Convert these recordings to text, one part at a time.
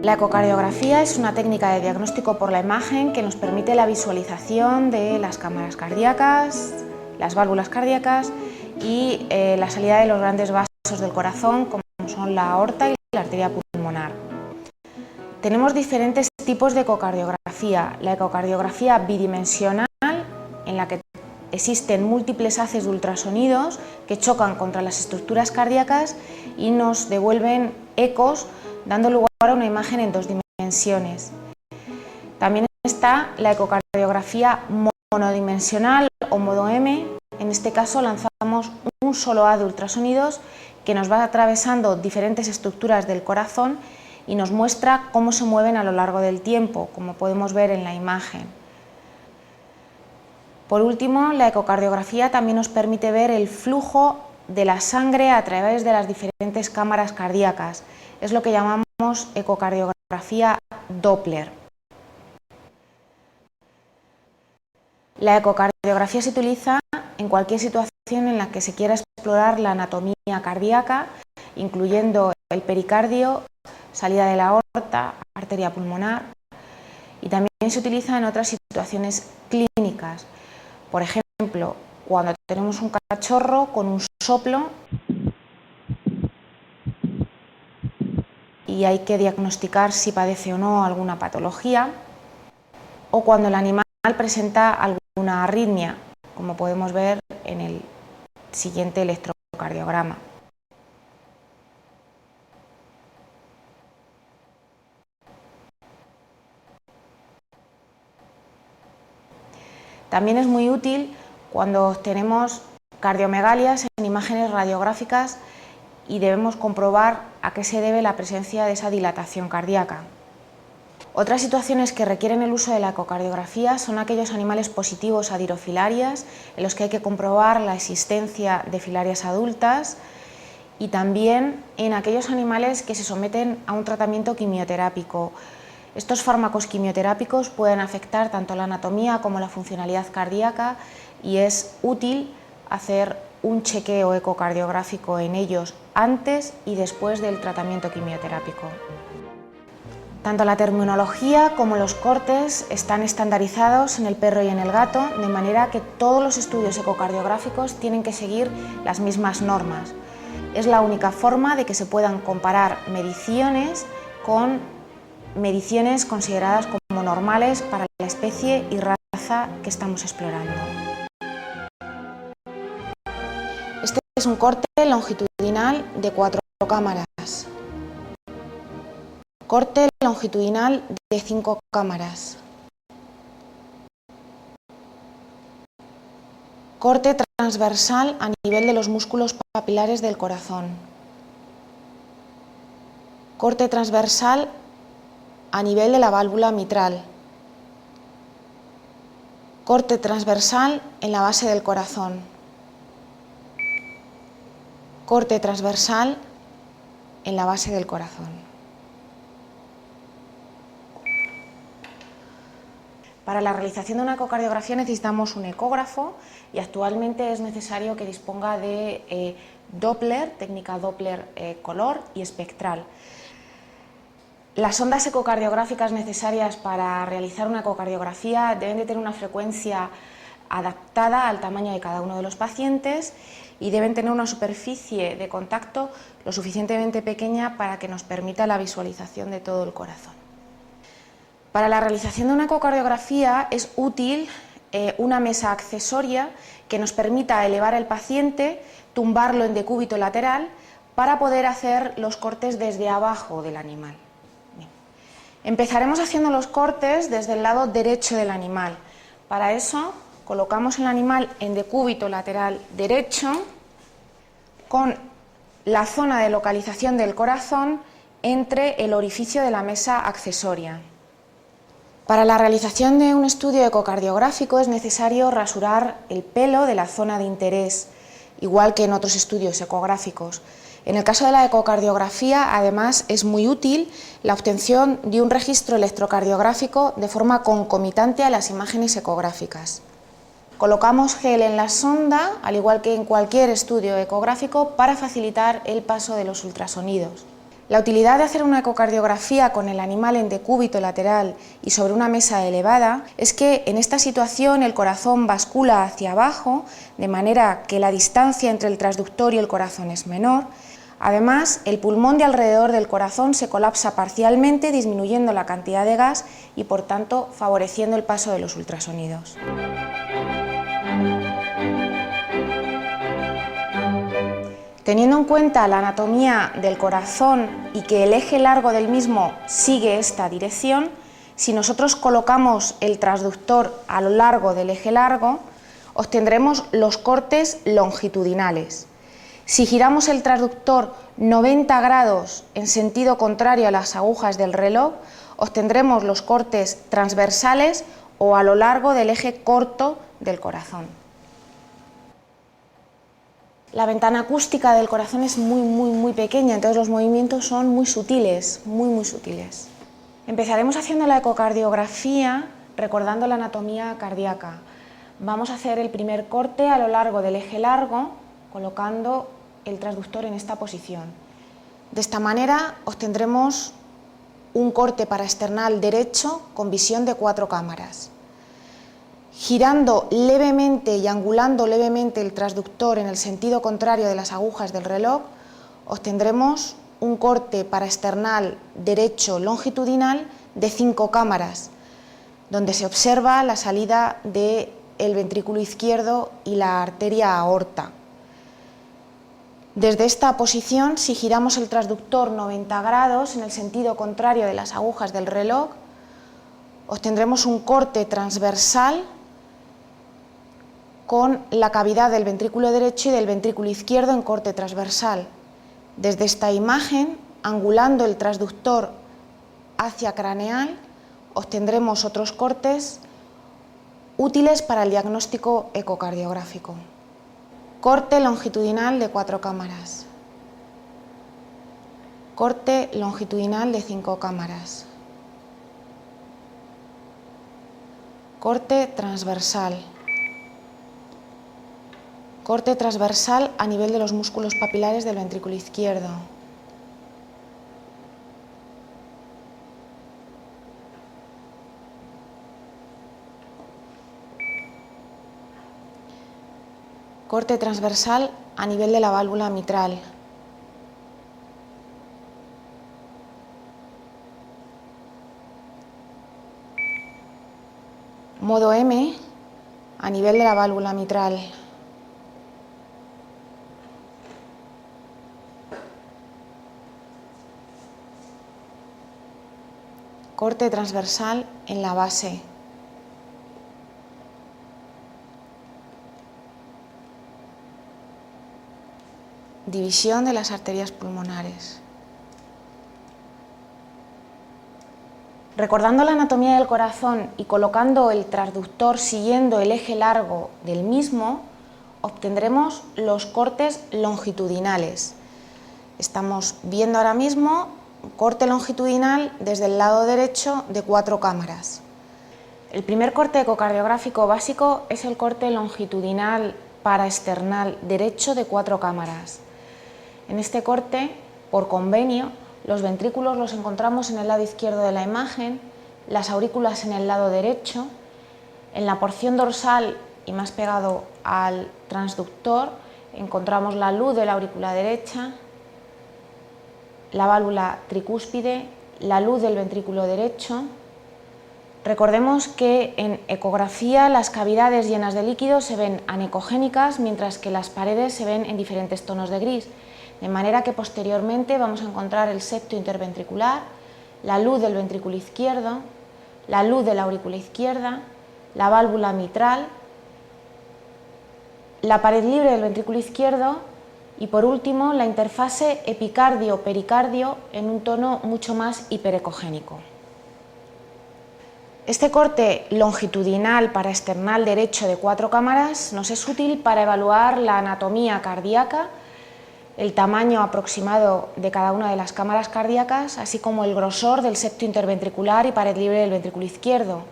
La ecocardiografía es una técnica de diagnóstico por la imagen que nos permite la visualización de las cámaras cardíacas, las válvulas cardíacas y la salida de los grandes vasos del corazón, como son la aorta y la arteria pulmonar. Tenemos diferentes tipos de ecocardiografía. La ecocardiografía bidimensional, en la que existen múltiples haces de ultrasonidos que chocan contra las estructuras cardíacas y nos devuelven ecos, dando lugar a una imagen en dos dimensiones. También está la ecocardiografía monodimensional o modo M. En este caso lanzamos un solo haz de ultrasonidos que nos va atravesando diferentes estructuras del corazón y nos muestra cómo se mueven a lo largo del tiempo, como podemos ver en la imagen. Por último, la ecocardiografía también nos permite ver el flujo de la sangre a través de las diferentes cámaras cardíacas. Es lo que llamamos ecocardiografía Doppler. La ecocardiografía se utiliza en cualquier situación en la que se quiera explorar la anatomía cardíaca, incluyendo el pericardio, salida de la aorta, arteria pulmonar, y también se utiliza en otras situaciones clínicas. Por ejemplo, cuando tenemos un cachorro con un soplo y hay que diagnosticar si padece o no alguna patología, o cuando el animal presenta alguna arritmia, como podemos ver en el siguiente electrocardiograma. También es muy útil cuando tenemos cardiomegalias en imágenes radiográficas y debemos comprobar a qué se debe la presencia de esa dilatación cardíaca. Otras situaciones que requieren el uso de la ecocardiografía son aquellos animales positivos a dirofilarias, en los que hay que comprobar la existencia de filarias adultas, y también en aquellos animales que se someten a un tratamiento quimioterápico. Estos fármacos quimioterápicos pueden afectar tanto la anatomía como la funcionalidad cardíaca y es útil hacer un chequeo ecocardiográfico en ellos antes y después del tratamiento quimioterápico. Tanto la terminología como los cortes están estandarizados en el perro y en el gato, de manera que todos los estudios ecocardiográficos tienen que seguir las mismas normas. Es la única forma de que se puedan comparar mediciones con mediciones consideradas como normales para la especie y raza que estamos explorando. Este es un corte longitudinal de 4 cámaras. Corte longitudinal de 5 cámaras. Corte transversal a nivel de los músculos papilares del corazón. Corte transversal a nivel de la válvula mitral. Corte transversal en la base del corazón. Corte transversal en la base del corazón. Para la realización de una ecocardiografía necesitamos un ecógrafo y actualmente es necesario que disponga de Doppler, técnica Doppler color y espectral. Las ondas ecocardiográficas necesarias para realizar una ecocardiografía deben de tener una frecuencia adaptada al tamaño de cada uno de los pacientes y deben tener una superficie de contacto lo suficientemente pequeña para que nos permita la visualización de todo el corazón. Para la realización de una ecocardiografía es útil una mesa accesoria que nos permita elevar al paciente, tumbarlo en decúbito lateral para poder hacer los cortes desde abajo del animal. Empezaremos haciendo los cortes desde el lado derecho del animal. Para eso colocamos el animal en decúbito lateral derecho con la zona de localización del corazón entre el orificio de la mesa accesoria. Para la realización de un estudio ecocardiográfico es necesario rasurar el pelo de la zona de interés, igual que en otros estudios ecográficos. En el caso de la ecocardiografía, además, es muy útil la obtención de un registro electrocardiográfico de forma concomitante a las imágenes ecográficas. Colocamos gel en la sonda, al igual que en cualquier estudio ecográfico, para facilitar el paso de los ultrasonidos. La utilidad de hacer una ecocardiografía con el animal en decúbito lateral y sobre una mesa elevada es que en esta situación el corazón bascula hacia abajo, de manera que la distancia entre el transductor y el corazón es menor. Además, el pulmón de alrededor del corazón se colapsa parcialmente, disminuyendo la cantidad de gas y, por tanto, favoreciendo el paso de los ultrasonidos. Teniendo en cuenta la anatomía del corazón y que el eje largo del mismo sigue esta dirección, si nosotros colocamos el transductor a lo largo del eje largo, obtendremos los cortes longitudinales. Si giramos el transductor 90 grados en sentido contrario a las agujas del reloj, obtendremos los cortes transversales o a lo largo del eje corto del corazón. La ventana acústica del corazón es muy pequeña, entonces los movimientos son muy sutiles, muy sutiles. Empezaremos haciendo la ecocardiografía recordando la anatomía cardíaca. Vamos a hacer el primer corte a lo largo del eje largo, colocando el transductor en esta posición. De esta manera obtendremos un corte paraesternal derecho con visión de 4 cámaras. Girando levemente y angulando levemente el transductor en el sentido contrario de las agujas del reloj, obtendremos un corte paraesternal derecho longitudinal de 5 cámaras, donde se observa la salida del ventrículo izquierdo y la arteria aorta. Desde esta posición, si giramos el transductor 90 grados en el sentido contrario de las agujas del reloj, obtendremos un corte transversal con la cavidad del ventrículo derecho y del ventrículo izquierdo en corte transversal. Desde esta imagen, angulando el transductor hacia craneal, obtendremos otros cortes útiles para el diagnóstico ecocardiográfico. Corte longitudinal de 4 cámaras. Corte longitudinal de 5 cámaras. Corte transversal. Corte transversal a nivel de los músculos papilares del ventrículo izquierdo. Corte transversal a nivel de la válvula mitral. Modo M a nivel de la válvula mitral. Corte transversal en la base. División de las arterias pulmonares. Recordando la anatomía del corazón y colocando el transductor siguiendo el eje largo del mismo, obtendremos los cortes longitudinales. Estamos viendo ahora mismo un corte longitudinal desde el lado derecho de 4 cámaras. El primer corte ecocardiográfico básico es el corte longitudinal paraesternal derecho de 4 cámaras. En este corte, por convenio, los ventrículos los encontramos en el lado izquierdo de la imagen, las aurículas en el lado derecho. En la porción dorsal y más pegado al transductor encontramos la luz de la aurícula derecha, la válvula tricúspide, la luz del ventrículo derecho. Recordemos que en ecografía las cavidades llenas de líquido se ven anecogénicas, mientras que las paredes se ven en diferentes tonos de gris, de manera que posteriormente vamos a encontrar el septo interventricular, la luz del ventrículo izquierdo, la luz de la aurícula izquierda, la válvula mitral, la pared libre del ventrículo izquierdo y, por último, la interfase epicardio-pericardio en un tono mucho más hiperecogénico. Este corte longitudinal paraesternal derecho de 4 cámaras nos es útil para evaluar la anatomía cardíaca, el tamaño aproximado de cada una de las cámaras cardíacas, así como el grosor del septo interventricular y pared libre del ventrículo izquierdo.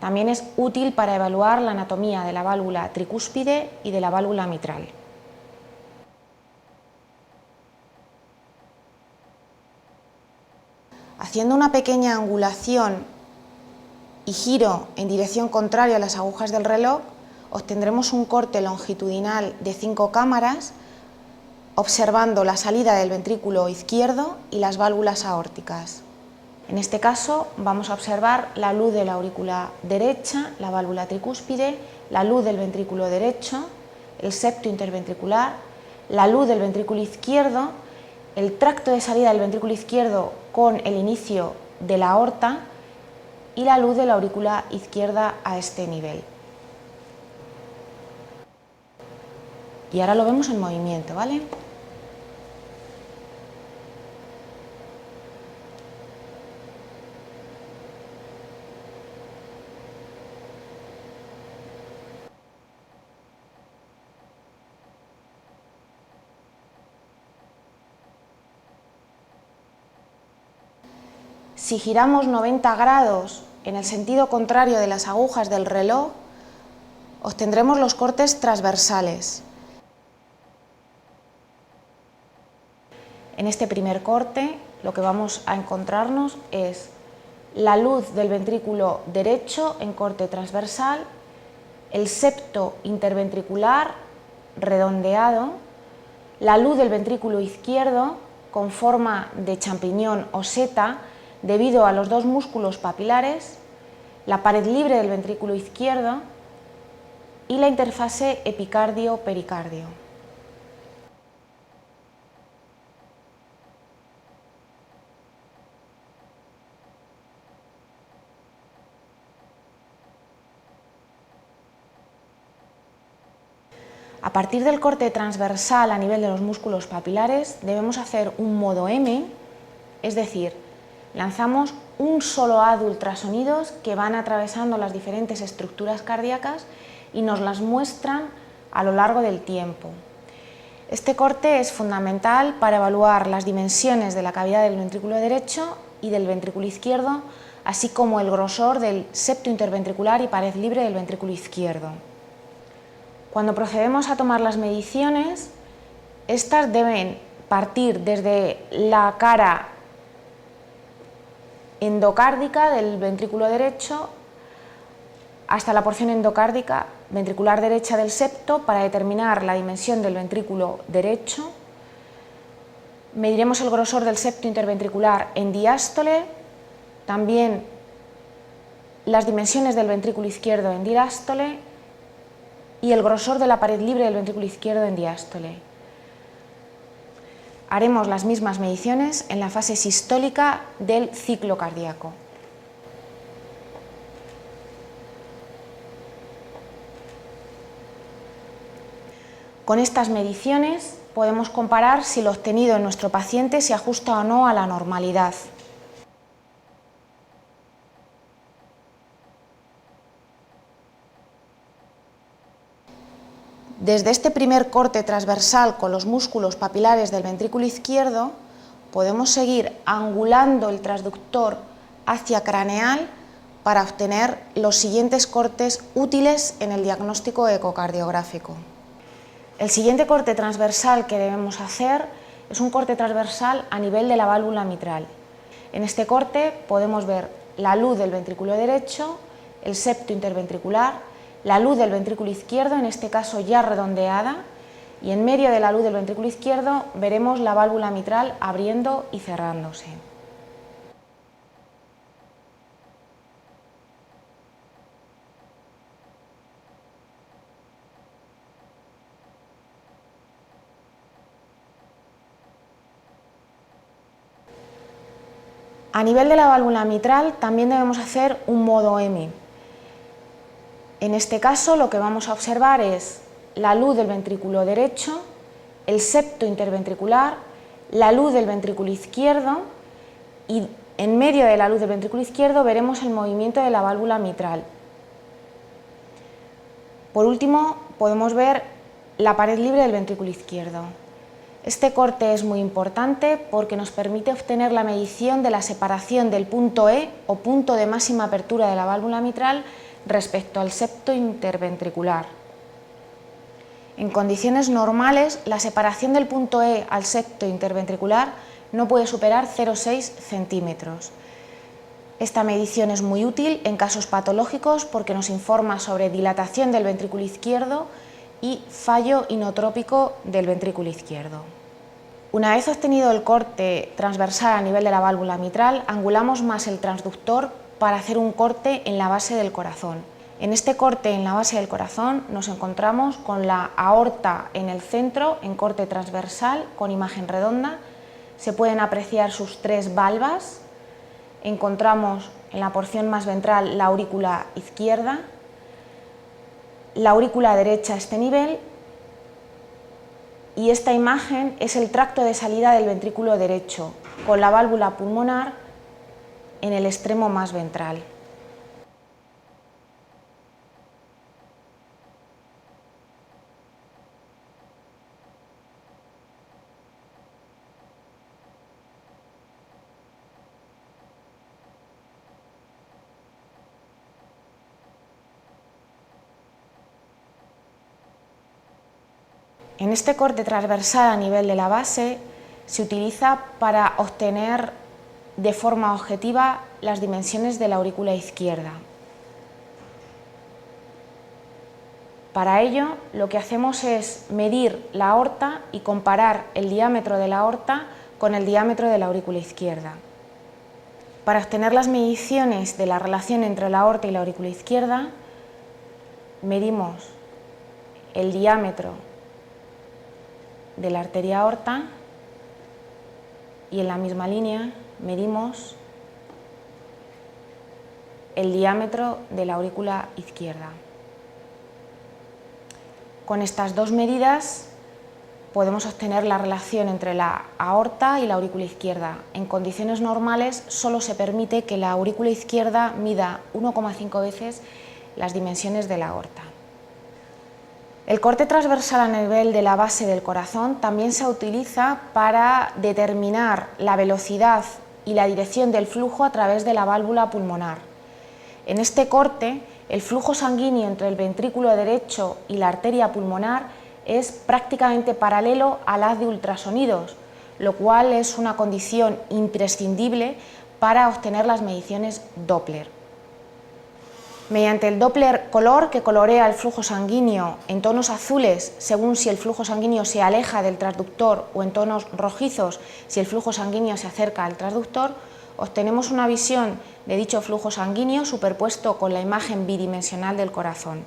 También es útil para evaluar la anatomía de la válvula tricúspide y de la válvula mitral. Haciendo una pequeña angulación y giro en dirección contraria a las agujas del reloj, obtendremos un corte longitudinal de 5 cámaras, observando la salida del ventrículo izquierdo y las válvulas aórticas. En este caso vamos a observar la luz de la aurícula derecha, la válvula tricúspide, la luz del ventrículo derecho, el septo interventricular, la luz del ventrículo izquierdo, el tracto de salida del ventrículo izquierdo con el inicio de la aorta y la luz de la aurícula izquierda a este nivel. Y ahora lo vemos en movimiento, ¿vale? Si giramos 90 grados en el sentido contrario de las agujas del reloj, obtendremos los cortes transversales. En este primer corte lo que vamos a encontrarnos es la luz del ventrículo derecho en corte transversal, el septo interventricular redondeado, la luz del ventrículo izquierdo con forma de champiñón o seta debido a los dos músculos papilares, la pared libre del ventrículo izquierdo y la interfase epicardio-pericardio. A partir del corte transversal a nivel de los músculos papilares debemos hacer un modo M, es decir, lanzamos un solo haz de ultrasonidos que van atravesando las diferentes estructuras cardíacas y nos las muestran a lo largo del tiempo. Este corte es fundamental para evaluar las dimensiones de la cavidad del ventrículo derecho y del ventrículo izquierdo, así como el grosor del septo interventricular y pared libre del ventrículo izquierdo. Cuando procedemos a tomar las mediciones, estas deben partir desde la cara endocárdica del ventrículo derecho hasta la porción endocárdica ventricular derecha del septo para determinar la dimensión del ventrículo derecho. Mediremos el grosor del septo interventricular en diástole, también las dimensiones del ventrículo izquierdo en diástole y el grosor de la pared libre del ventrículo izquierdo en diástole. Haremos las mismas mediciones en la fase sistólica del ciclo cardíaco. Con estas mediciones podemos comparar si lo obtenido en nuestro paciente se ajusta o no a la normalidad. Desde este primer corte transversal con los músculos papilares del ventrículo izquierdo, podemos seguir angulando el transductor hacia craneal para obtener los siguientes cortes útiles en el diagnóstico ecocardiográfico. El siguiente corte transversal que debemos hacer es un corte transversal a nivel de la válvula mitral. En este corte podemos ver la luz del ventrículo derecho, el septo interventricular, la luz del ventrículo izquierdo, en este caso ya redondeada, y en medio de la luz del ventrículo izquierdo veremos la válvula mitral abriendo y cerrándose. A nivel de la válvula mitral también debemos hacer un modo M. En este caso lo que vamos a observar es la luz del ventrículo derecho, el septo interventricular, la luz del ventrículo izquierdo y en medio de la luz del ventrículo izquierdo veremos el movimiento de la válvula mitral. Por último podemos ver la pared libre del ventrículo izquierdo. Este corte es muy importante porque nos permite obtener la medición de la separación del punto E o punto de máxima apertura de la válvula mitral respecto al septo interventricular. En condiciones normales, la separación del punto E al septo interventricular no puede superar 0,6 centímetros. Esta medición es muy útil en casos patológicos porque nos informa sobre dilatación del ventrículo izquierdo y fallo inotrópico del ventrículo izquierdo. Una vez obtenido el corte transversal a nivel de la válvula mitral, angulamos más el transductor para hacer un corte en la base del corazón. En este corte en la base del corazón nos encontramos con la aorta en el centro, en corte transversal, con imagen redonda. Se pueden apreciar sus tres valvas. Encontramos en la porción más ventral la aurícula izquierda, la aurícula derecha a este nivel, y esta imagen es el tracto de salida del ventrículo derecho, con la válvula pulmonar en el extremo más ventral. En este corte transversal a nivel de la base se utiliza para obtener de forma objetiva las dimensiones de la aurícula izquierda. Para ello, lo que hacemos es medir la aorta y comparar el diámetro de la aorta con el diámetro de la aurícula izquierda. Para obtener las mediciones de la relación entre la aorta y la aurícula izquierda, medimos el diámetro de la arteria aorta y en la misma línea medimos el diámetro de la aurícula izquierda. Con estas dos medidas podemos obtener la relación entre la aorta y la aurícula izquierda. En condiciones normales solo se permite que la aurícula izquierda mida 1,5 veces las dimensiones de la aorta. El corte transversal a nivel de la base del corazón también se utiliza para determinar la velocidad y la dirección del flujo a través de la válvula pulmonar. En este corte, el flujo sanguíneo entre el ventrículo derecho y la arteria pulmonar es prácticamente paralelo al haz de ultrasonidos, lo cual es una condición imprescindible para obtener las mediciones Doppler. Mediante el Doppler color, que colorea el flujo sanguíneo en tonos azules según si el flujo sanguíneo se aleja del transductor, o en tonos rojizos si el flujo sanguíneo se acerca al transductor, obtenemos una visión de dicho flujo sanguíneo superpuesto con la imagen bidimensional del corazón.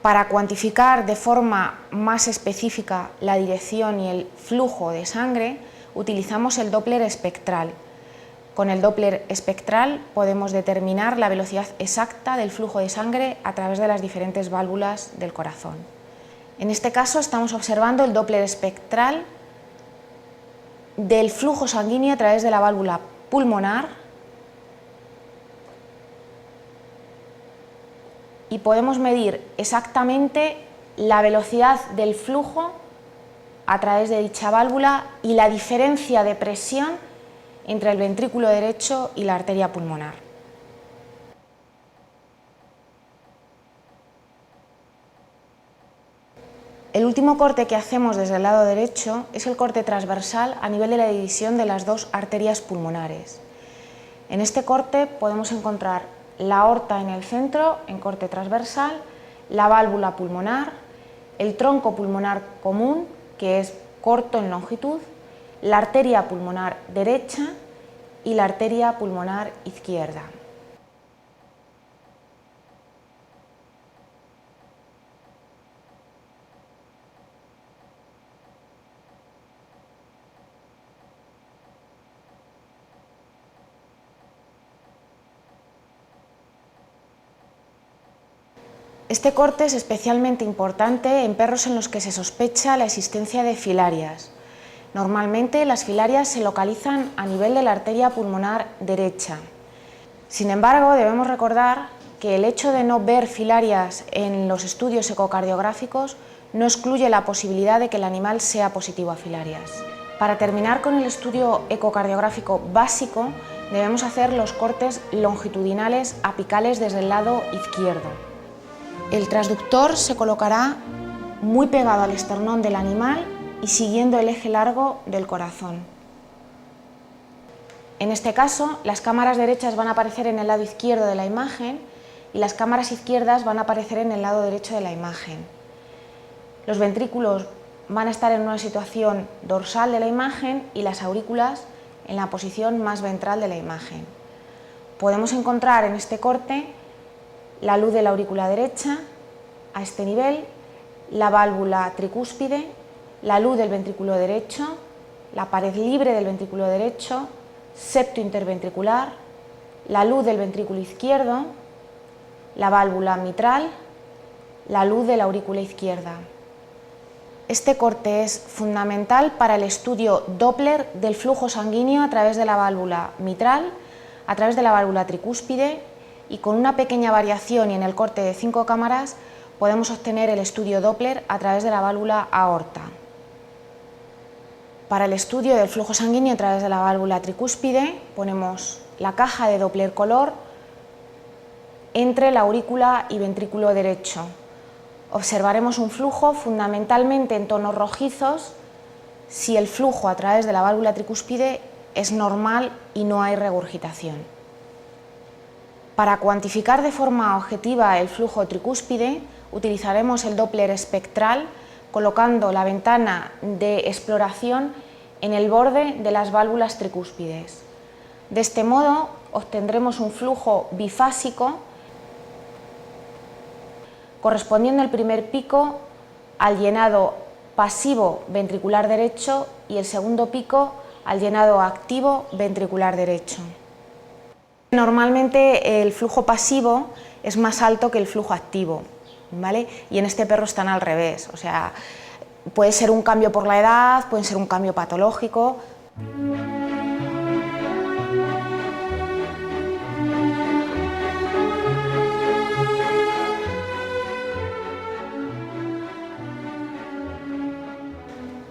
Para cuantificar de forma más específica la dirección y el flujo de sangre, utilizamos el Doppler espectral. Con el Doppler espectral podemos determinar la velocidad exacta del flujo de sangre a través de las diferentes válvulas del corazón. En este caso estamos observando el Doppler espectral del flujo sanguíneo a través de la válvula pulmonar y podemos medir exactamente la velocidad del flujo a través de dicha válvula y la diferencia de presión entre el ventrículo derecho y la arteria pulmonar. El último corte que hacemos desde el lado derecho es el corte transversal a nivel de la división de las dos arterias pulmonares. En este corte podemos encontrar la aorta en el centro, en corte transversal, la válvula pulmonar, el tronco pulmonar común, que es corto en longitud, la arteria pulmonar derecha y la arteria pulmonar izquierda. Este corte es especialmente importante en perros en los que se sospecha la existencia de filarias. Normalmente las filarias se localizan a nivel de la arteria pulmonar derecha. Sin embargo, debemos recordar que el hecho de no ver filarias en los estudios ecocardiográficos no excluye la posibilidad de que el animal sea positivo a filarias. Para terminar con el estudio ecocardiográfico básico, debemos hacer los cortes longitudinales apicales desde el lado izquierdo. El transductor se colocará muy pegado al esternón del animal y siguiendo el eje largo del corazón. En este caso, las cámaras derechas van a aparecer en el lado izquierdo de la imagen y las cámaras izquierdas van a aparecer en el lado derecho de la imagen. Los ventrículos van a estar en una situación dorsal de la imagen y las aurículas en la posición más ventral de la imagen. Podemos encontrar en este corte la luz de la aurícula derecha a este nivel, la válvula tricúspide, la luz del ventrículo derecho, la pared libre del ventrículo derecho, septo interventricular, la luz del ventrículo izquierdo, la válvula mitral, la luz de la aurícula izquierda. Este corte es fundamental para el estudio Doppler del flujo sanguíneo a través de la válvula mitral, a través de la válvula tricúspide, y con una pequeña variación y en el corte de 5 cámaras podemos obtener el estudio Doppler a través de la válvula aorta. Para el estudio del flujo sanguíneo a través de la válvula tricúspide ponemos la caja de Doppler color entre la aurícula y ventrículo derecho. Observaremos un flujo fundamentalmente en tonos rojizos si el flujo a través de la válvula tricúspide es normal y no hay regurgitación. Para cuantificar de forma objetiva el flujo tricúspide utilizaremos el Doppler espectral colocando la ventana de exploración en el borde de las válvulas tricúspides. De este modo obtendremos un flujo bifásico correspondiendo el primer pico al llenado pasivo ventricular derecho y el segundo pico al llenado activo ventricular derecho. Normalmente el flujo pasivo es más alto que el flujo activo, ¿vale? Y en este perro están al revés, o sea, puede ser un cambio por la edad, puede ser un cambio patológico.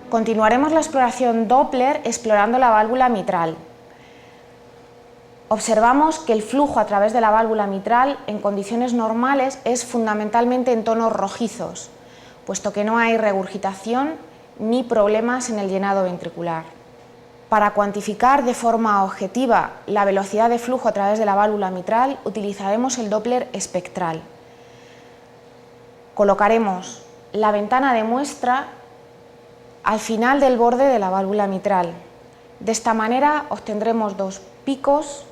Continuaremos la exploración Doppler explorando la válvula mitral. Observamos que el flujo a través de la válvula mitral en condiciones normales es fundamentalmente en tonos rojizos, puesto que no hay regurgitación ni problemas en el llenado ventricular. Para cuantificar de forma objetiva la velocidad de flujo a través de la válvula mitral utilizaremos el Doppler espectral. Colocaremos la ventana de muestra al final del borde de la válvula mitral. De esta manera obtendremos dos picos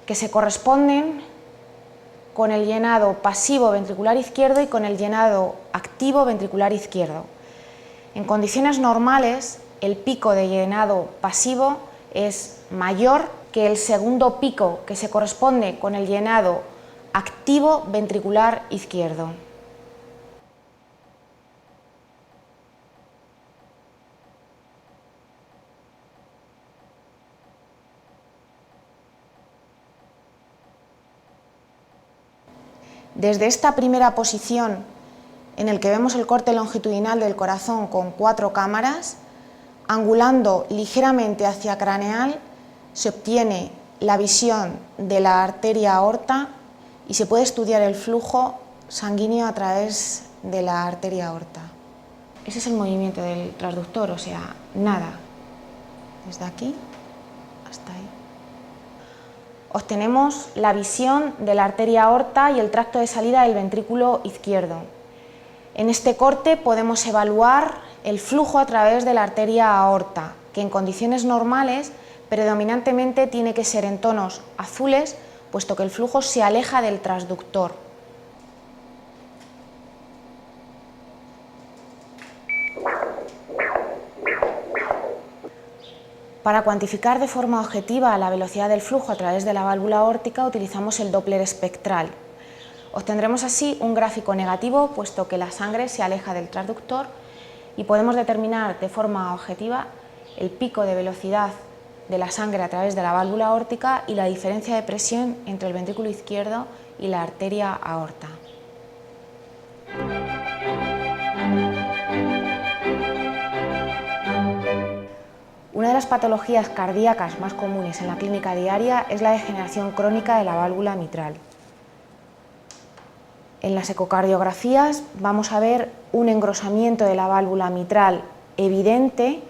que se corresponden con el llenado pasivo ventricular izquierdo y con el llenado activo ventricular izquierdo. En condiciones normales, el pico de llenado pasivo es mayor que el segundo pico que se corresponde con el llenado activo ventricular izquierdo. Desde esta primera posición, en el que vemos el corte longitudinal del corazón con 4 cámaras, angulando ligeramente hacia craneal, se obtiene la visión de la arteria aorta y se puede estudiar el flujo sanguíneo a través de la arteria aorta. Ese es el movimiento del transductor, o sea, nada, desde aquí hasta ahí. Obtenemos la visión de la arteria aorta y el tracto de salida del ventrículo izquierdo. En este corte podemos evaluar el flujo a través de la arteria aorta, que en condiciones normales predominantemente tiene que ser en tonos azules, puesto que el flujo se aleja del transductor. Para cuantificar de forma objetiva la velocidad del flujo a través de la válvula aórtica utilizamos el Doppler espectral. Obtendremos así un gráfico negativo, puesto que la sangre se aleja del transductor, y podemos determinar de forma objetiva el pico de velocidad de la sangre a través de la válvula aórtica y la diferencia de presión entre el ventrículo izquierdo y la arteria aorta. Una de las patologías cardíacas más comunes en la clínica diaria es la degeneración crónica de la válvula mitral. En las ecocardiografías vamos a ver un engrosamiento de la válvula mitral evidente,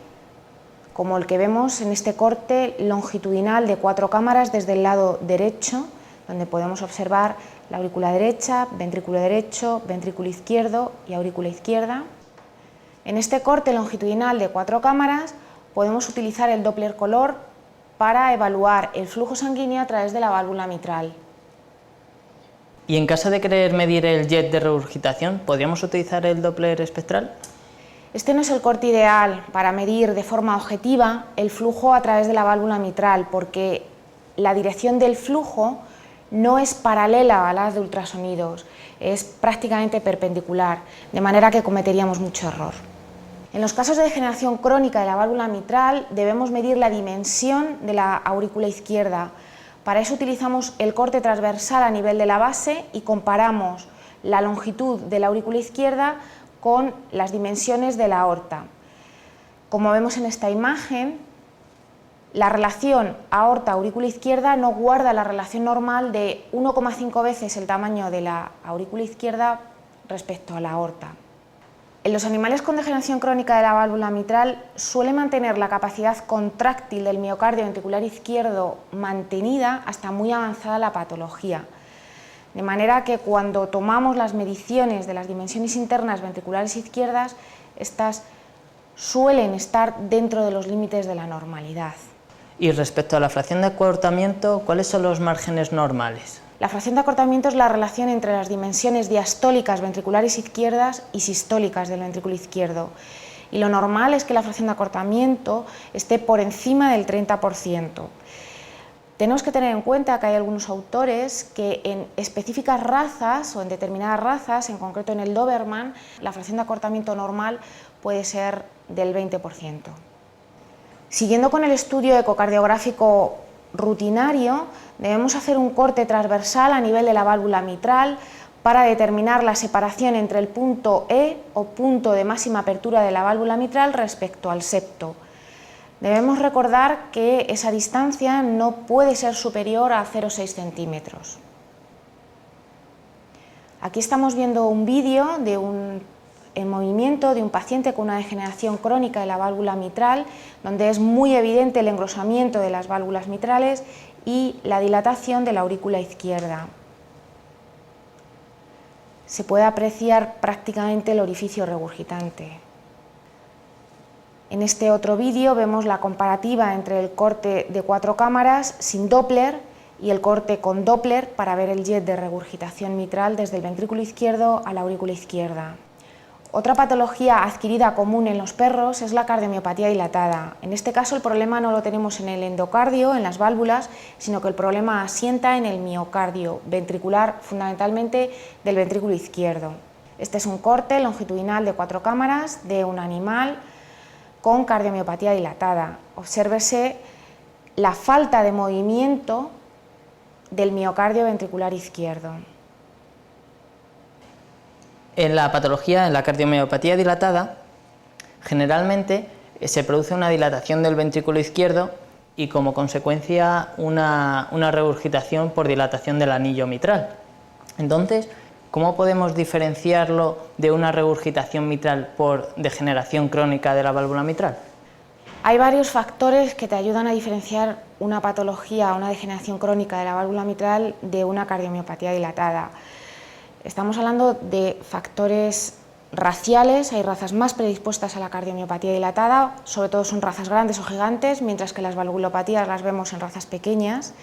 como el que vemos en este corte longitudinal de 4 cámaras desde el lado derecho, donde podemos observar la aurícula derecha, ventrículo derecho, ventrículo izquierdo y aurícula izquierda. En este corte longitudinal de 4 cámaras podemos utilizar el Doppler color para evaluar el flujo sanguíneo a través de la válvula mitral. Y en caso de querer medir el jet de regurgitación, ¿podríamos utilizar el Doppler espectral? Este no es el corte ideal para medir de forma objetiva el flujo a través de la válvula mitral, porque la dirección del flujo no es paralela a la de ultrasonidos, es prácticamente perpendicular, de manera que cometeríamos mucho error. En los casos de degeneración crónica de la válvula mitral debemos medir la dimensión de la aurícula izquierda. Para eso utilizamos el corte transversal a nivel de la base y comparamos la longitud de la aurícula izquierda con las dimensiones de la aorta. Como vemos en esta imagen, la relación aorta-aurícula izquierda no guarda la relación normal de 1,5 veces el tamaño de la aurícula izquierda respecto a la aorta. En los animales con degeneración crónica de la válvula mitral suele mantener la capacidad contráctil del miocardio ventricular izquierdo mantenida hasta muy avanzada la patología. De manera que cuando tomamos las mediciones de las dimensiones internas ventriculares izquierdas, estas suelen estar dentro de los límites de la normalidad. Y respecto a la fracción de acortamiento, ¿cuáles son los márgenes normales? La fracción de acortamiento es la relación entre las dimensiones diastólicas ventriculares izquierdas y sistólicas del ventrículo izquierdo. Y lo normal es que la fracción de acortamiento esté por encima del 30%. Tenemos que tener en cuenta que hay algunos autores que en específicas razas o en determinadas razas, en concreto en el Doberman, la fracción de acortamiento normal puede ser del 20%. Siguiendo con el estudio ecocardiográfico rutinario, debemos hacer un corte transversal a nivel de la válvula mitral para determinar la separación entre el punto E o punto de máxima apertura de la válvula mitral respecto al septo. Debemos recordar que esa distancia no puede ser superior a 0,6 centímetros. Aquí estamos viendo un vídeo en movimiento de un paciente con una degeneración crónica de la válvula mitral, donde es muy evidente el engrosamiento de las válvulas mitrales y la dilatación de la aurícula izquierda. Se puede apreciar prácticamente el orificio regurgitante. En este otro vídeo vemos la comparativa entre el corte de 4 cámaras sin Doppler y el corte con Doppler para ver el jet de regurgitación mitral desde el ventrículo izquierdo a la aurícula izquierda. Otra patología adquirida común en los perros es la cardiomiopatía dilatada. En este caso el problema no lo tenemos en el endocardio, en las válvulas, sino que el problema asienta en el miocardio ventricular, fundamentalmente del ventrículo izquierdo. Este es un corte longitudinal de 4 cámaras de un animal con cardiomiopatía dilatada. Obsérvese la falta de movimiento del miocardio ventricular izquierdo. En la patología, en la cardiomiopatía dilatada, generalmente se produce una dilatación del ventrículo izquierdo y como consecuencia una regurgitación por dilatación del anillo mitral. Entonces, ¿cómo podemos diferenciarlo de una regurgitación mitral por degeneración crónica de la válvula mitral? Hay varios factores que te ayudan a diferenciar una patología, una degeneración crónica de la válvula mitral de una cardiomiopatía dilatada. Estamos hablando de factores raciales, hay razas más predispuestas a la cardiomiopatía dilatada, sobre todo son razas grandes o gigantes, mientras que las valvulopatías las vemos en razas pequeñas.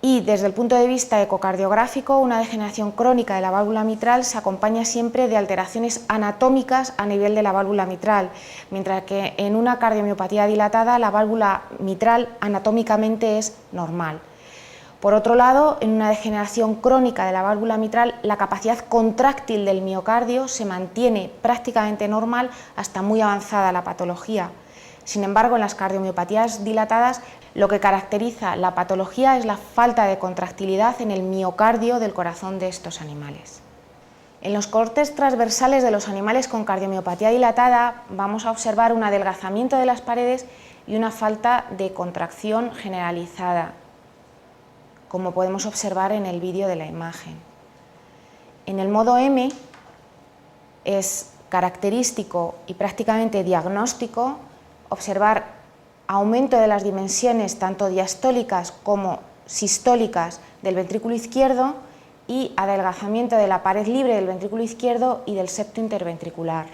Y desde el punto de vista ecocardiográfico, una degeneración crónica de la válvula mitral se acompaña siempre de alteraciones anatómicas a nivel de la válvula mitral, mientras que en una cardiomiopatía dilatada la válvula mitral anatómicamente es normal. Por otro lado, en una degeneración crónica de la válvula mitral, la capacidad contráctil del miocardio se mantiene prácticamente normal hasta muy avanzada la patología. Sin embargo, en las cardiomiopatías dilatadas, lo que caracteriza la patología es la falta de contractilidad en el miocardio del corazón de estos animales. En los cortes transversales de los animales con cardiomiopatía dilatada vamos a observar un adelgazamiento de las paredes y una falta de contracción generalizada, como podemos observar en el vídeo de la imagen. En el modo M es característico y prácticamente diagnóstico observar aumento de las dimensiones tanto diastólicas como sistólicas del ventrículo izquierdo y adelgazamiento de la pared libre del ventrículo izquierdo y del septo interventricular.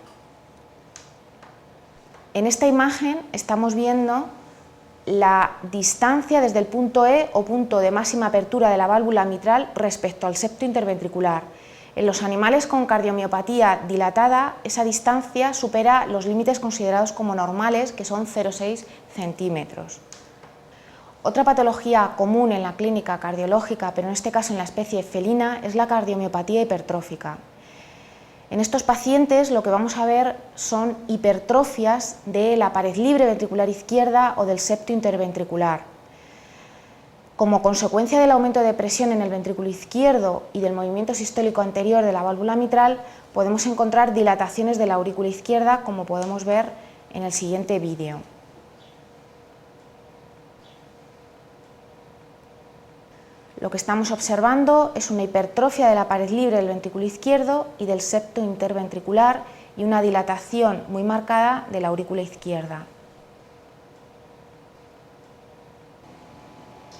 En esta imagen estamos viendo la distancia desde el punto E o punto de máxima apertura de la válvula mitral respecto al septo interventricular. En los animales con cardiomiopatía dilatada, esa distancia supera los límites considerados como normales, que son 0,6 centímetros. Otra patología común en la clínica cardiológica, pero en este caso en la especie felina, es la cardiomiopatía hipertrófica. En estos pacientes lo que vamos a ver son hipertrofias de la pared libre ventricular izquierda o del septo interventricular. Como consecuencia del aumento de presión en el ventrículo izquierdo y del movimiento sistólico anterior de la válvula mitral, podemos encontrar dilataciones de la aurícula izquierda, como podemos ver en el siguiente vídeo. Lo que estamos observando es una hipertrofia de la pared libre del ventrículo izquierdo y del septo interventricular y una dilatación muy marcada de la aurícula izquierda.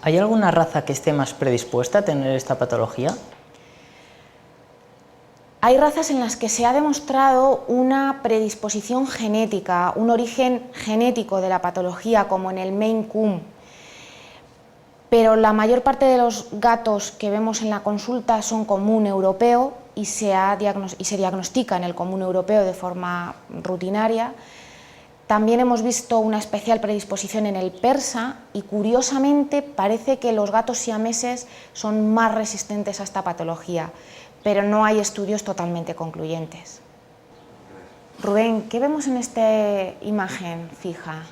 ¿Hay alguna raza que esté más predispuesta a tener esta patología? Hay razas en las que se ha demostrado una predisposición genética, un origen genético de la patología, como en el Maine Coon, pero la mayor parte de los gatos que vemos en la consulta son común europeo y se diagnostica en el común europeo de forma rutinaria. También hemos visto una especial predisposición en el persa y, curiosamente, parece que los gatos siameses son más resistentes a esta patología, pero no hay estudios totalmente concluyentes. Rubén, ¿qué vemos en esta imagen fija?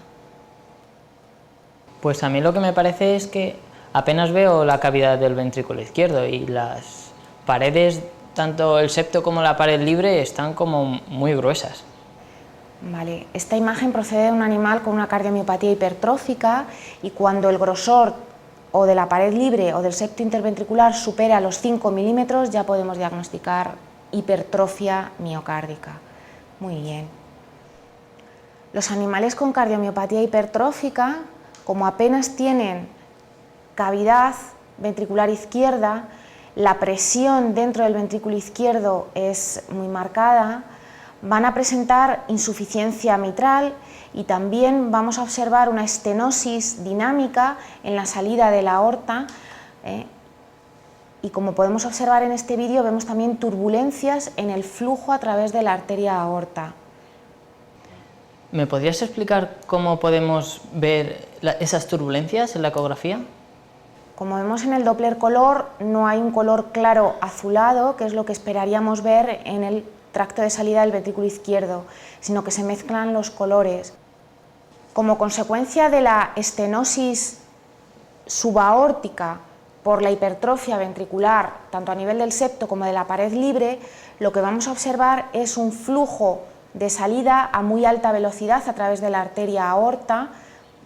Pues a mí lo que me parece es que apenas veo la cavidad del ventrículo izquierdo y las paredes, tanto el septo como la pared libre, están como muy gruesas. Vale, esta imagen procede de un animal con una cardiomiopatía hipertrófica y cuando el grosor o de la pared libre o del septo interventricular supera los 5 milímetros ya podemos diagnosticar hipertrofia miocárdica. Muy bien. Los animales con cardiomiopatía hipertrófica, como apenas tienen cavidad ventricular izquierda, la presión dentro del ventrículo izquierdo es muy marcada, van a presentar insuficiencia mitral y también vamos a observar una estenosis dinámica en la salida de la aorta y, como podemos observar en este vídeo, vemos también turbulencias en el flujo a través de la arteria aorta. ¿Me podrías explicar cómo podemos ver esas turbulencias en la ecografía? Como vemos en el Doppler color, no hay un color claro azulado, que es lo que esperaríamos ver en el tracto de salida del ventrículo izquierdo, sino que se mezclan los colores. Como consecuencia de la estenosis subaórtica por la hipertrofia ventricular, tanto a nivel del septo como de la pared libre, lo que vamos a observar es un flujo de salida a muy alta velocidad a través de la arteria aorta,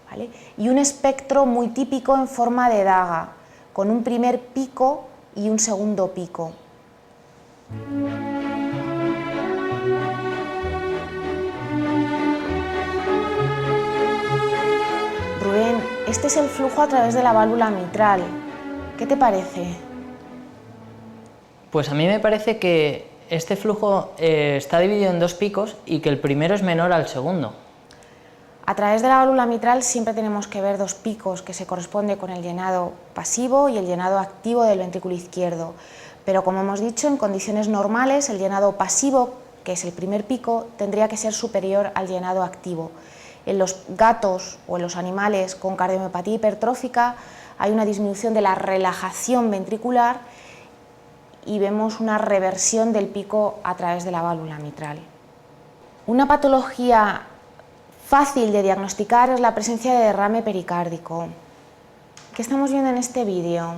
¿vale? Y un espectro muy típico en forma de daga, con un primer pico y un segundo pico. Rubén, este es el flujo a través de la válvula mitral. ¿Qué te parece? Pues a mí me parece que este flujo está dividido en dos picos y que el primero es menor al segundo. A través de la válvula mitral siempre tenemos que ver dos picos que se corresponden con el llenado pasivo y el llenado activo del ventrículo izquierdo. Pero, como hemos dicho, en condiciones normales el llenado pasivo, que es el primer pico, tendría que ser superior al llenado activo. En los gatos o en los animales con cardiomiopatía hipertrófica hay una disminución de la relajación ventricular y vemos una reversión del pico a través de la válvula mitral. Una patología fácil de diagnosticar es la presencia de derrame pericárdico. ¿Qué estamos viendo en este vídeo?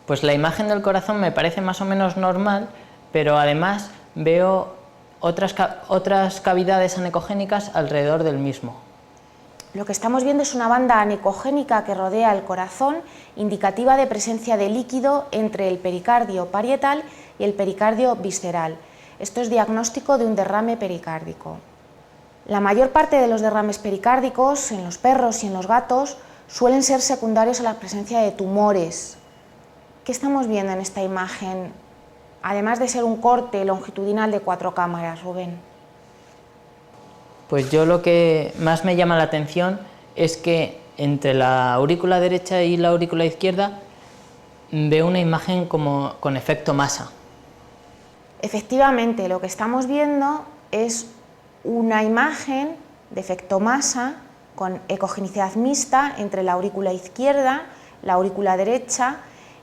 Pues la imagen del corazón me parece más o menos normal, pero además veo otras cavidades anecogénicas alrededor del mismo. Lo que estamos viendo es una banda anecogénica que rodea el corazón, indicativa de presencia de líquido entre el pericardio parietal y el pericardio visceral. Esto es diagnóstico de un derrame pericárdico. La mayor parte de los derrames pericárdicos en los perros y en los gatos suelen ser secundarios a la presencia de tumores. ¿Qué estamos viendo en esta imagen? Además de ser un corte longitudinal de 4 cámaras, Rubén. Pues yo lo que más me llama la atención es que entre la aurícula derecha y la aurícula izquierda veo una imagen como con efecto masa. Efectivamente, lo que estamos viendo es una imagen de efecto masa con ecogenicidad mixta entre la aurícula izquierda, la aurícula derecha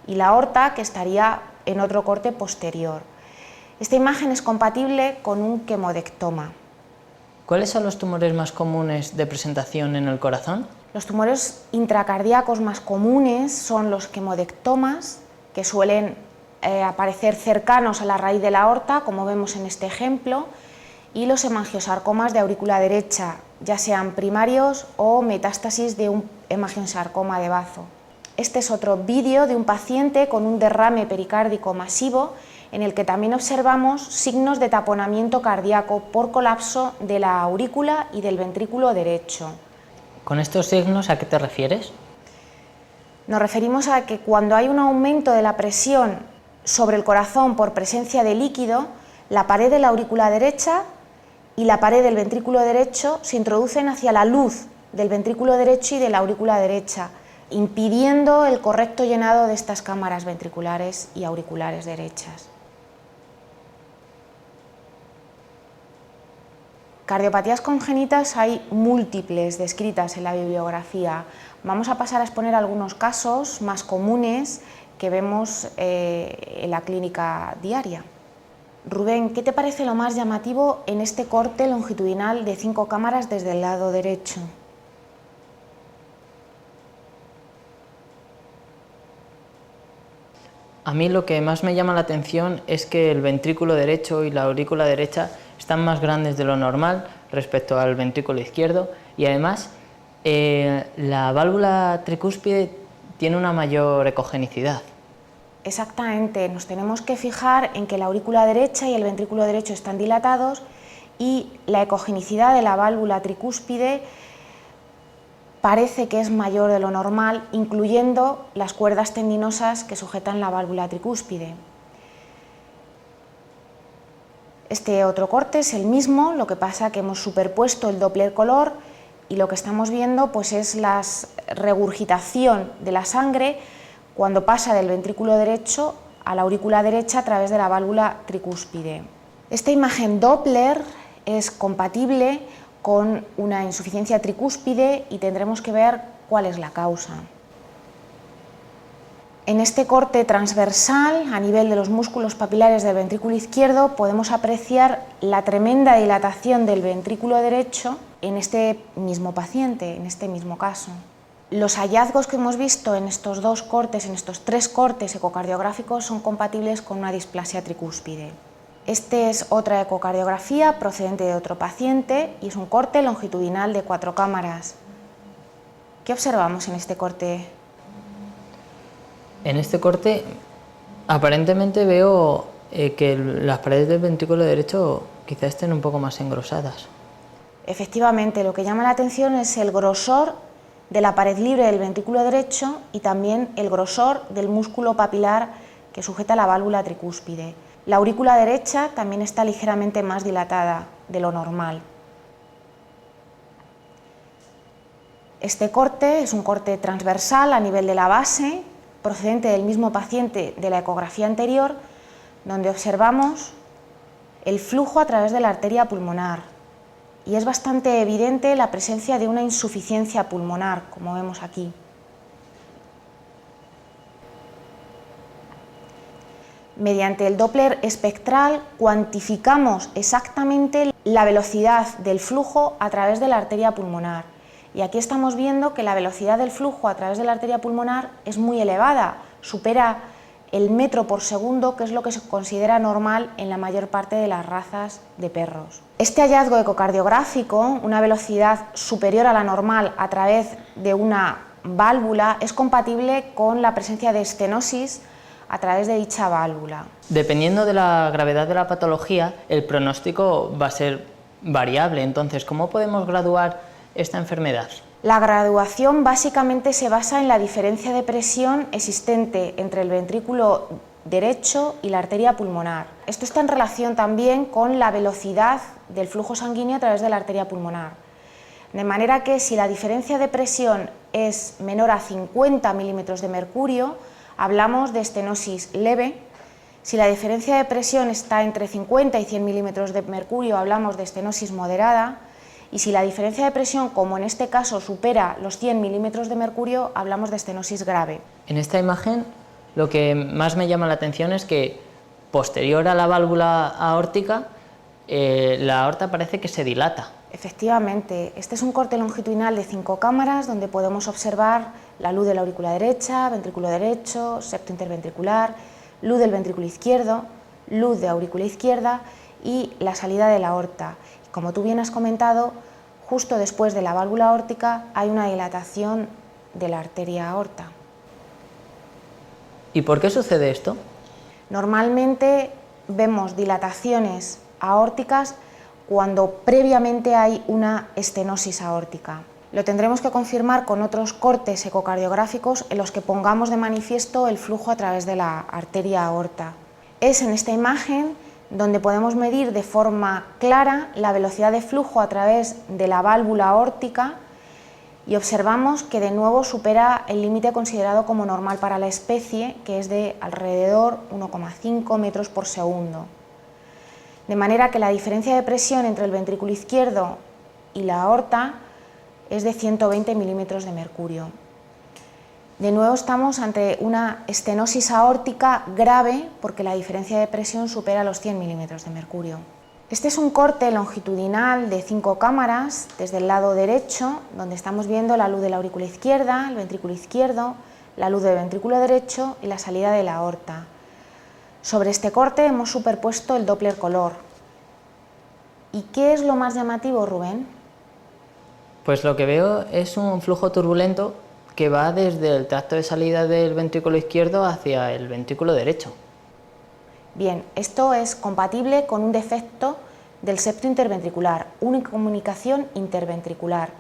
y la aorta, que estaría en otro corte posterior. Esta imagen es compatible con un quemodectoma. ¿Cuáles son los tumores más comunes de presentación en el corazón? Los tumores intracardíacos más comunes son los quemodectomas, que suelen aparecer cercanos a la raíz de la aorta, como vemos en este ejemplo, y los hemangiosarcomas de aurícula derecha, ya sean primarios o metástasis de un hemangiosarcoma de bazo. Este es otro vídeo de un paciente con un derrame pericárdico masivo, en el que también observamos signos de taponamiento cardíaco por colapso de la aurícula y del ventrículo derecho. ¿Con estos signos a qué te refieres? Nos referimos a que cuando hay un aumento de la presión sobre el corazón por presencia de líquido, la pared de la aurícula derecha y la pared del ventrículo derecho se introducen hacia la luz del ventrículo derecho y de la aurícula derecha, impidiendo el correcto llenado de estas cámaras ventriculares y auriculares derechas. Cardiopatías congénitas hay múltiples descritas en la bibliografía. Vamos a pasar a exponer algunos casos más comunes que vemos en la clínica diaria. Rubén, ¿qué te parece lo más llamativo en este corte longitudinal de 5 cámaras desde el lado derecho? A mí lo que más me llama la atención es que el ventrículo derecho y la aurícula derecha están más grandes de lo normal respecto al ventrículo izquierdo, y además la válvula tricúspide tiene una mayor ecogenicidad. Exactamente, nos tenemos que fijar en que la aurícula derecha y el ventrículo derecho están dilatados y la ecogenicidad de la válvula tricúspide parece que es mayor de lo normal, incluyendo las cuerdas tendinosas que sujetan la válvula tricúspide. Este otro corte es el mismo, lo que pasa que hemos superpuesto el Doppler color y lo que estamos viendo pues es la regurgitación de la sangre cuando pasa del ventrículo derecho a la aurícula derecha a través de la válvula tricúspide. Esta imagen Doppler es compatible con una insuficiencia tricúspide y tendremos que ver cuál es la causa. En este corte transversal, a nivel de los músculos papilares del ventrículo izquierdo, podemos apreciar la tremenda dilatación del ventrículo derecho en este mismo paciente, en este mismo caso. Los hallazgos que hemos visto en estos dos cortes, en estos 3 cortes ecocardiográficos, son compatibles con una displasia tricúspide. Este es otra ecocardiografía procedente de otro paciente y es un corte longitudinal de 4 cámaras. ¿Qué observamos en este corte? En este corte aparentemente veo que las paredes del ventrículo derecho quizá estén un poco más engrosadas. Efectivamente, lo que llama la atención es el grosor de la pared libre del ventrículo derecho y también el grosor del músculo papilar que sujeta la válvula tricúspide. La aurícula derecha también está ligeramente más dilatada de lo normal. Este corte es un corte transversal a nivel de la base, procedente del mismo paciente de la ecografía anterior, donde observamos el flujo a través de la arteria pulmonar. Y es bastante evidente la presencia de una insuficiencia pulmonar, como vemos aquí. Mediante el Doppler espectral cuantificamos exactamente la velocidad del flujo a través de la arteria pulmonar. Y aquí estamos viendo que la velocidad del flujo a través de la arteria pulmonar es muy elevada, supera el metro por segundo, que es lo que se considera normal en la mayor parte de las razas de perros. Este hallazgo ecocardiográfico, una velocidad superior a la normal a través de una válvula, es compatible con la presencia de estenosis a través de dicha válvula. Dependiendo de la gravedad de la patología, el pronóstico va a ser variable. Entonces, ¿cómo podemos graduar esta enfermedad? La graduación básicamente se basa en la diferencia de presión existente entre el ventrículo derecho y la arteria pulmonar. Esto está en relación también con la velocidad del flujo sanguíneo a través de la arteria pulmonar. De manera que si la diferencia de presión es menor a 50 milímetros de mercurio, hablamos de estenosis leve. Si la diferencia de presión está entre 50 y 100 milímetros de mercurio, hablamos de estenosis moderada. Y si la diferencia de presión, como en este caso, supera los 100 milímetros de mercurio, hablamos de estenosis grave. En esta imagen lo que más me llama la atención es que posterior a la válvula aórtica, la aorta parece que se dilata. Efectivamente, este es un corte longitudinal de 5 cámaras donde podemos observar la luz de la aurícula derecha, ventrículo derecho, septo interventricular, luz del ventrículo izquierdo, luz de aurícula izquierda y la salida de la aorta. Como tú bien has comentado, justo después de la válvula aórtica hay una dilatación de la arteria aorta. ¿Y por qué sucede esto? Normalmente vemos dilataciones aórticas cuando previamente hay una estenosis aórtica. Lo tendremos que confirmar con otros cortes ecocardiográficos en los que pongamos de manifiesto el flujo a través de la arteria aorta. Es en esta imagen donde podemos medir de forma clara la velocidad de flujo a través de la válvula aórtica y observamos que de nuevo supera el límite considerado como normal para la especie, que es de alrededor 1,5 metros por segundo. De manera que la diferencia de presión entre el ventrículo izquierdo y la aorta es de 120 milímetros de mercurio. De nuevo estamos ante una estenosis aórtica grave porque la diferencia de presión supera los 100 milímetros de mercurio. Este es un corte longitudinal de 5 cámaras desde el lado derecho, donde estamos viendo la luz de la aurícula izquierda, el ventrículo izquierdo, la luz del ventrículo derecho y la salida de la aorta. Sobre este corte hemos superpuesto el Doppler color. ¿Y qué es lo más llamativo, Rubén? Pues lo que veo es un flujo turbulento que va desde el tracto de salida del ventrículo izquierdo hacia el ventrículo derecho. Bien, esto es compatible con un defecto del septo interventricular, una incomunicación interventricular,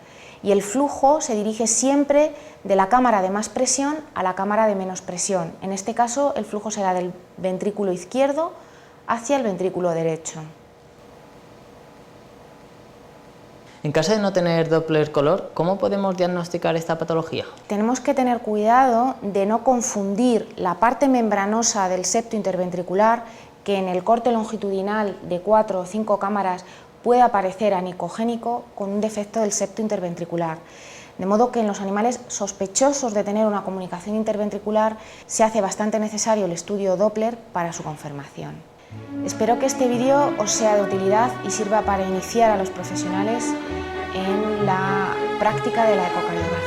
y el flujo se dirige siempre de la cámara de más presión a la cámara de menos presión. En este caso, el flujo será del ventrículo izquierdo hacia el ventrículo derecho. En caso de no tener Doppler color, ¿cómo podemos diagnosticar esta patología? Tenemos que tener cuidado de no confundir la parte membranosa del septo interventricular, que en el corte longitudinal de 4 o 5 cámaras puede aparecer anicogénico, con un defecto del septo interventricular. De modo que en los animales sospechosos de tener una comunicación interventricular se hace bastante necesario el estudio Doppler para su confirmación. Espero que este vídeo os sea de utilidad y sirva para iniciar a los profesionales en la práctica de la ecocardiografía.